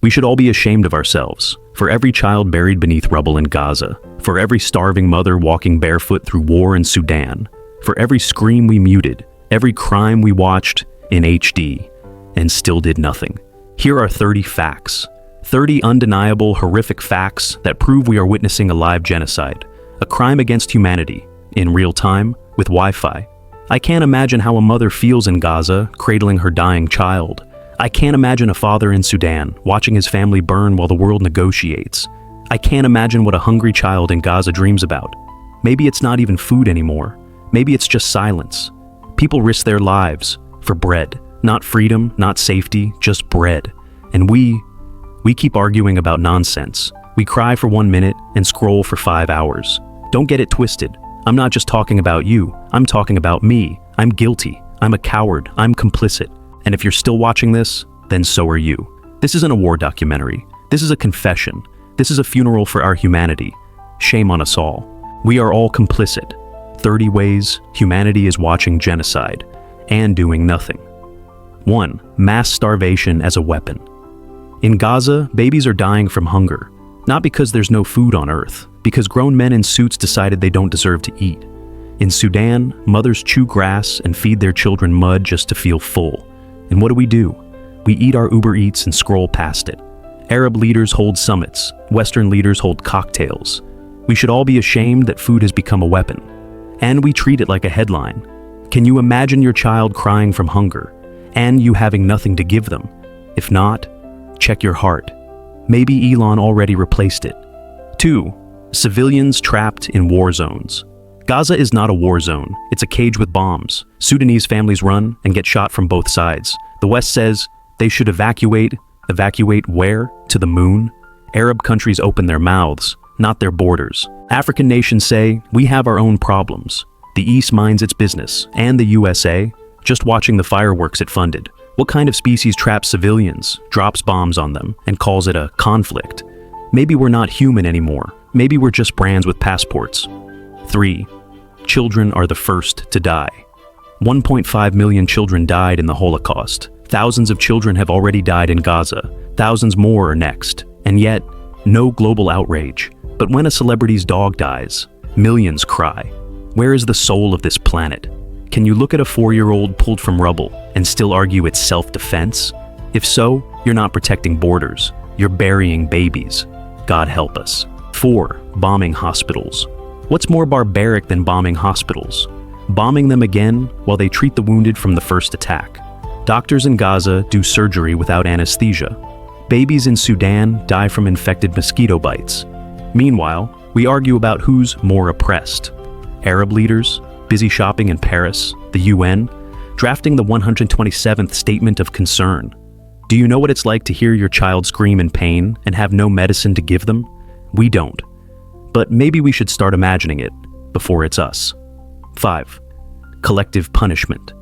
We should all be ashamed of ourselves. For every child buried beneath rubble in Gaza, for every starving mother walking barefoot through war in Sudan, for every scream we muted, every crime we watched in HD, and still did nothing. Here are 30 facts. 30 undeniable, horrific facts that prove we are witnessing a live genocide, a crime against humanity, in real time, with Wi-Fi. I can't imagine how a mother feels in Gaza, cradling her dying child. I can't imagine a father in Sudan, watching his family burn while the world negotiates. I can't imagine what a hungry child in Gaza dreams about. Maybe it's not even food anymore. Maybe it's just silence. People risk their lives for bread. Not freedom, not safety, just bread. And we keep arguing about nonsense. We cry for 1 minute and scroll for 5 hours. Don't get it twisted. I'm not just talking about you. I'm talking about me. I'm guilty. I'm a coward. I'm complicit. And if you're still watching this, then so are you. This isn't a war documentary. This is a confession. This is a funeral for our humanity. Shame on us all. We are all complicit. 30 ways humanity is watching genocide and doing nothing. 1. Mass starvation as a weapon. In Gaza, babies are dying from hunger. Not because there's no food on Earth, because grown men in suits decided they don't deserve to eat. In Sudan, mothers chew grass and feed their children mud just to feel full. And what do? We eat our Uber Eats and scroll past it. Arab leaders hold summits. Western leaders hold cocktails. We should all be ashamed that food has become a weapon. And we treat it like a headline. Can you imagine your child crying from hunger, and you having nothing to give them? If not, check your heart. Maybe Elon already replaced it. 2. Civilians trapped in war zones. Gaza is not a war zone. It's a cage with bombs. Sudanese families run and get shot from both sides. The West says they should evacuate. Evacuate where? To the moon? Arab countries open their mouths, not their borders. African nations say, we have our own problems. The East minds its business, and the USA, just watching the fireworks it funded. What kind of species traps civilians, drops bombs on them, and calls it a conflict? Maybe we're not human anymore. Maybe we're just brands with passports. 3. Children are the first to die. 1.5 million children died in the Holocaust. Thousands of children have already died in Gaza. Thousands more are next. And yet, no global outrage. But when a celebrity's dog dies, millions cry. Where is the soul of this planet? Can you look at a 4-year-old pulled from rubble and still argue it's self-defense? If so, you're not protecting borders. You're burying babies. God help us. 4. Bombing hospitals. What's more barbaric than bombing hospitals? Bombing them again while they treat the wounded from the first attack. Doctors in Gaza do surgery without anesthesia. Babies in Sudan die from infected mosquito bites. Meanwhile, we argue about who's more oppressed. Arab leaders, busy shopping in Paris, the UN, drafting the 127th Statement of Concern. Do you know what it's like to hear your child scream in pain and have no medicine to give them? We don't. But maybe we should start imagining it before it's us. 5. Collective punishment.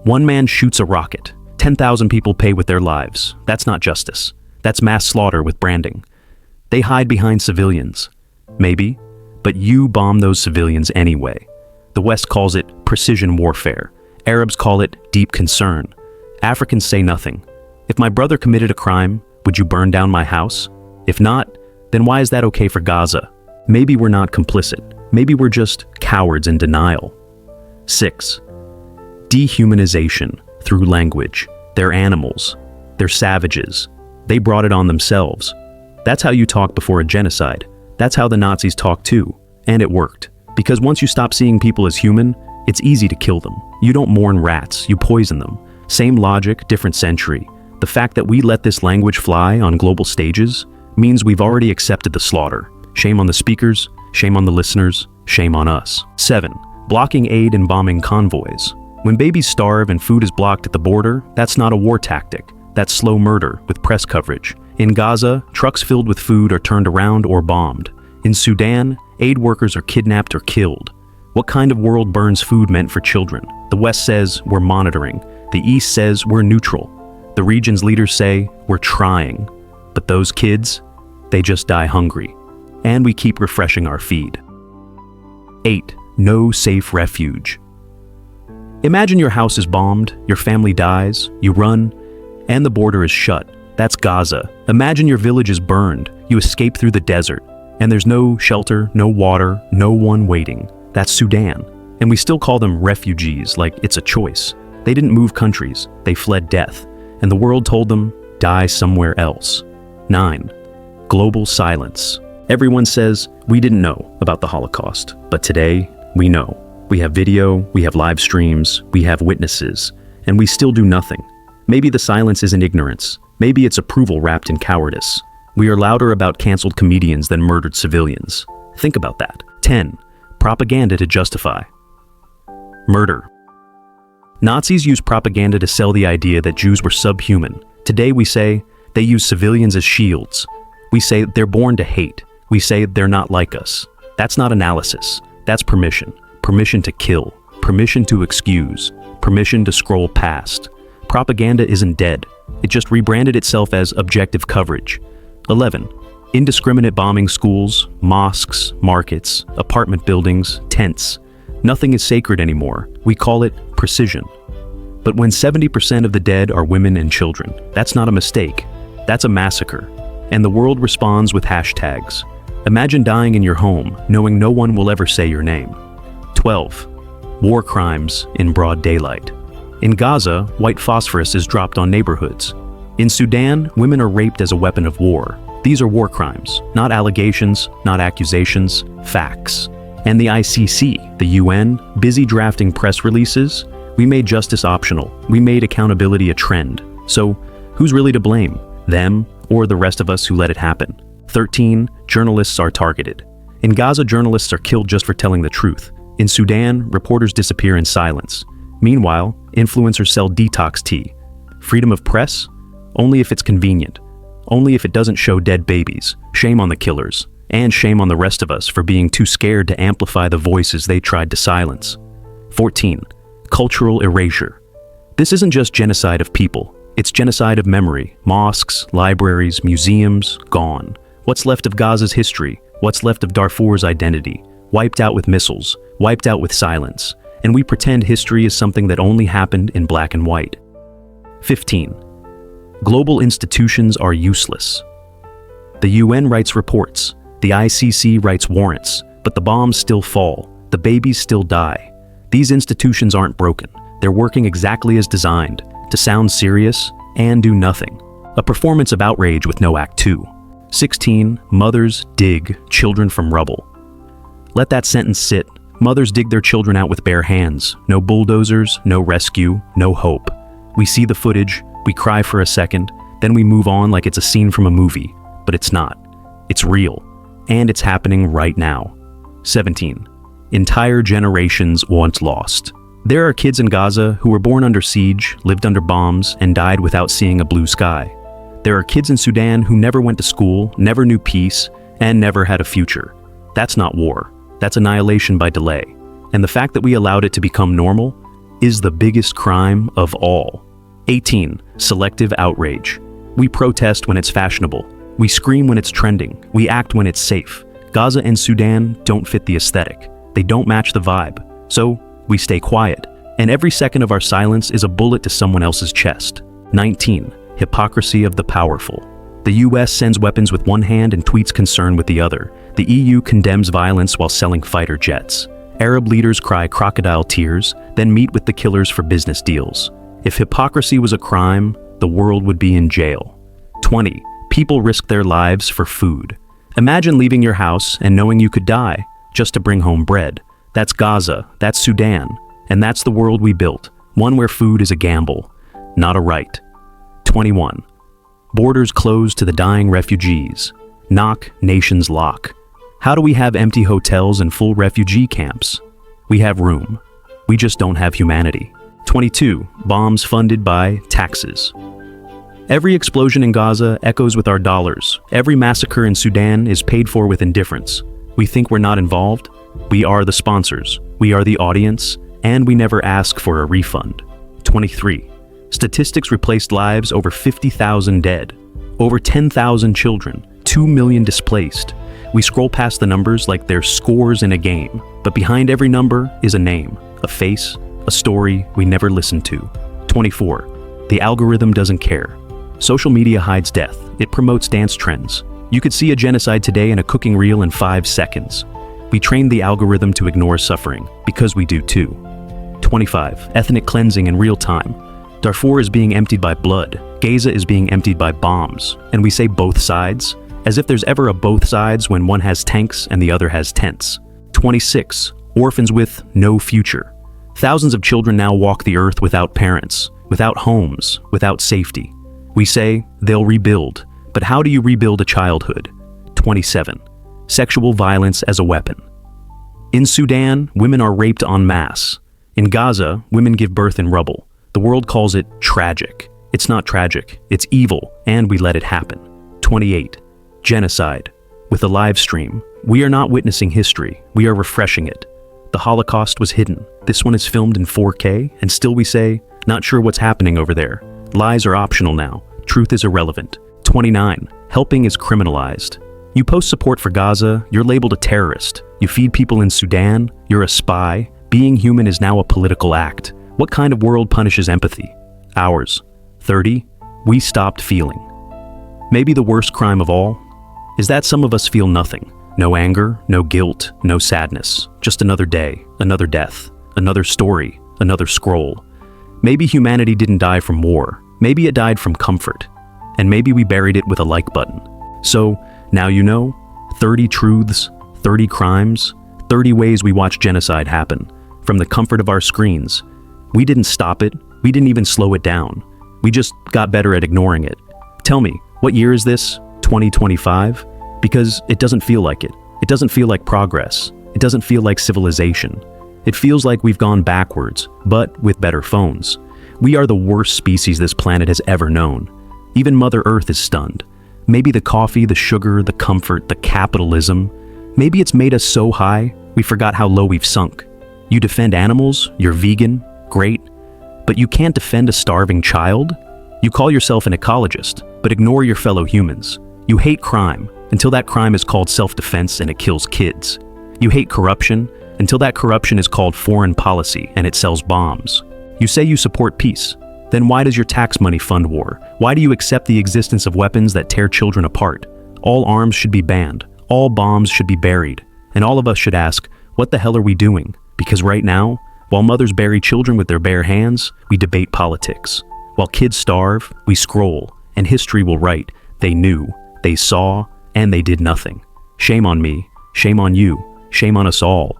One man shoots a rocket. 10,000 people pay with their lives. That's not justice. That's mass slaughter with branding. They hide behind civilians. Maybe, but you bomb those civilians anyway. The West calls it precision warfare. Arabs call it deep concern. Africans say nothing. If my brother committed a crime, would you burn down my house? If not, then why is that okay for Gaza? Maybe we're not complicit. Maybe we're just cowards in denial. 6. Dehumanization through language. They're animals. They're savages. They brought it on themselves. That's how you talk before a genocide. That's how the Nazis talked too. And it worked. Because once you stop seeing people as human, it's easy to kill them. You don't mourn rats, you poison them. Same logic, different century. The fact that we let this language fly on global stages means we've already accepted the slaughter. Shame on the speakers, shame on the listeners, shame on us. 7. Blocking aid and bombing convoys. When babies starve and food is blocked at the border, that's not a war tactic. That's slow murder with press coverage. In Gaza, trucks filled with food are turned around or bombed. In Sudan, aid workers are kidnapped or killed. What kind of world burns food meant for children? The West says we're monitoring. The East says we're neutral. The region's leaders say we're trying. But those kids, they just die hungry. And we keep refreshing our feed. 8. No safe refuge. Imagine your house is bombed, your family dies, you run, and the border is shut. That's Gaza. Imagine your village is burned, you escape through the desert, and there's no shelter, no water, no one waiting. That's Sudan. And we still call them refugees, like it's a choice. They didn't move countries, they fled death. And the world told them, die somewhere else. 9. Global silence. Everyone says, we didn't know about the Holocaust, but today, we know. We have video, we have live streams, we have witnesses, and we still do nothing. Maybe the silence isn't ignorance. Maybe it's approval wrapped in cowardice. We are louder about canceled comedians than murdered civilians. Think about that. 10. Propaganda to justify murder. Nazis used propaganda to sell the idea that Jews were subhuman. Today we say they use civilians as shields. We say they're born to hate. We say they're not like us. That's not analysis. That's permission. Permission to kill. Permission to excuse. Permission to scroll past. Propaganda isn't dead. It just rebranded itself as objective coverage. 11. Indiscriminate bombing schools, mosques, markets, apartment buildings, tents. Nothing is sacred anymore. We call it precision. But when 70% of the dead are women and children, that's not a mistake. That's a massacre. And the world responds with hashtags. Imagine dying in your home, knowing no one will ever say your name. 12. War crimes in broad daylight. In Gaza, white phosphorus is dropped on neighborhoods. In Sudan, women are raped as a weapon of war. These are war crimes, not allegations, not accusations, facts. And the ICC, the UN, busy drafting press releases. We made justice optional. We made accountability a trend. So, who's really to blame? Them or the rest of us who let it happen? 13. Journalists are targeted. In Gaza, journalists are killed just for telling the truth. In Sudan, reporters disappear in silence. Meanwhile, influencers sell detox tea. Freedom of press? Only if it's convenient. Only if it doesn't show dead babies. Shame on the killers. And shame on the rest of us for being too scared to amplify the voices they tried to silence. 14. Cultural erasure. This isn't just genocide of people. It's genocide of memory. Mosques, libraries, museums, gone. What's left of Gaza's history? What's left of Darfur's identity? Wiped out with missiles. Wiped out with silence. And we pretend history is something that only happened in black and white. 15. Global institutions are useless. The UN writes reports. The ICC writes warrants, but the bombs still fall. The babies still die. These institutions aren't broken. They're working exactly as designed, to sound serious and do nothing. A performance of outrage with no act 2. 16. Mothers dig children from rubble. Let that sentence sit. Mothers dig their children out with bare hands. No bulldozers, no rescue, no hope. We see the footage, we cry for a second, then we move on like it's a scene from a movie. But it's not. It's real. And it's happening right now. 17. Entire generations once lost. There are kids in Gaza who were born under siege, lived under bombs, and died without seeing a blue sky. There are kids in Sudan who never went to school, never knew peace, and never had a future. That's not war. That's annihilation by delay. And the fact that we allowed it to become normal is the biggest crime of all. 18. Selective outrage. We protest when it's fashionable. We scream when it's trending. We act when it's safe. Gaza and Sudan don't fit the aesthetic. They don't match the vibe. So, we stay quiet. And every second of our silence is a bullet to someone else's chest. 19. Hypocrisy of the powerful. The US sends weapons with one hand and tweets concern with the other. The EU condemns violence while selling fighter jets. Arab leaders cry crocodile tears, then meet with the killers for business deals. If hypocrisy was a crime, the world would be in jail. 20. People risk their lives for food. Imagine leaving your house and knowing you could die just to bring home bread. That's Gaza, that's Sudan, and that's the world we built, one where food is a gamble, not a right. 21. Borders closed to the dying refugees. Knock, nations lock. How do we have empty hotels and full refugee camps? We have room. We just don't have humanity. 22. Bombs funded by taxes. Every explosion in Gaza echoes with our dollars. Every massacre in Sudan is paid for with indifference. We think we're not involved. We are the sponsors. We are the audience. And we never ask for a refund. 23. Statistics replaced lives: over 50,000 dead. Over 10,000 children. 2 million displaced. We scroll past the numbers like they're scores in a game. But behind every number is a name, a face, a story we never listened to. 24. The algorithm doesn't care. Social media hides death. It promotes dance trends. You could see a genocide today in a cooking reel in 5 seconds. We trained the algorithm to ignore suffering, because we do too. 25. Ethnic cleansing in real time. Darfur is being emptied by blood. Gaza is being emptied by bombs. And we say both sides, as if there's ever a both sides when one has tanks and the other has tents. 26. Orphans with no future. Thousands of children now walk the earth without parents, without homes, without safety. We say, they'll rebuild. But how do you rebuild a childhood? 27. Sexual violence as a weapon. In Sudan, women are raped en masse. In Gaza, women give birth in rubble. The world calls it tragic. It's not tragic, it's evil, and we let it happen. 28. Genocide. With a live stream, we are not witnessing history, we are refreshing it. The Holocaust was hidden. This one is filmed in 4K, and still we say, not sure what's happening over there. Lies are optional now. Truth is irrelevant. 29. Helping is criminalized. You post support for Gaza, you're labeled a terrorist. You feed people in Sudan, you're a spy. Being human is now a political act. What kind of world punishes empathy? Ours. 30. We stopped feeling. Maybe the worst crime of all is that some of us feel nothing. No anger, no guilt, no sadness. Just another day, another death, another story, another scroll. Maybe humanity didn't die from war. Maybe it died from comfort. And maybe we buried it with a like button. So, now you know, 30 truths, 30 crimes, 30 ways we watch genocide happen. From the comfort of our screens. We didn't stop it. We didn't even slow it down. We just got better at ignoring it. Tell me, what year is this? 2025? Because it doesn't feel like it. It doesn't feel like progress. It doesn't feel like civilization. It feels like we've gone backwards, but with better phones. We are the worst species this planet has ever known. Even Mother Earth is stunned. Maybe the coffee, the sugar, the comfort, the capitalism. Maybe it's made us so high, we forgot how low we've sunk. You defend animals, you're vegan, great. But you can't defend a starving child? You call yourself an ecologist, but ignore your fellow humans. You hate crime, until that crime is called self-defense and it kills kids. You hate corruption, until that corruption is called foreign policy and it sells bombs. You say you support peace. Then why does your tax money fund war? Why do you accept the existence of weapons that tear children apart? All arms should be banned. All bombs should be buried. And all of us should ask, what the hell are we doing? Because right now, while mothers bury children with their bare hands, we debate politics. While kids starve, we scroll, and history will write, they knew, they saw, and they did nothing. Shame on me, shame on you, shame on us all.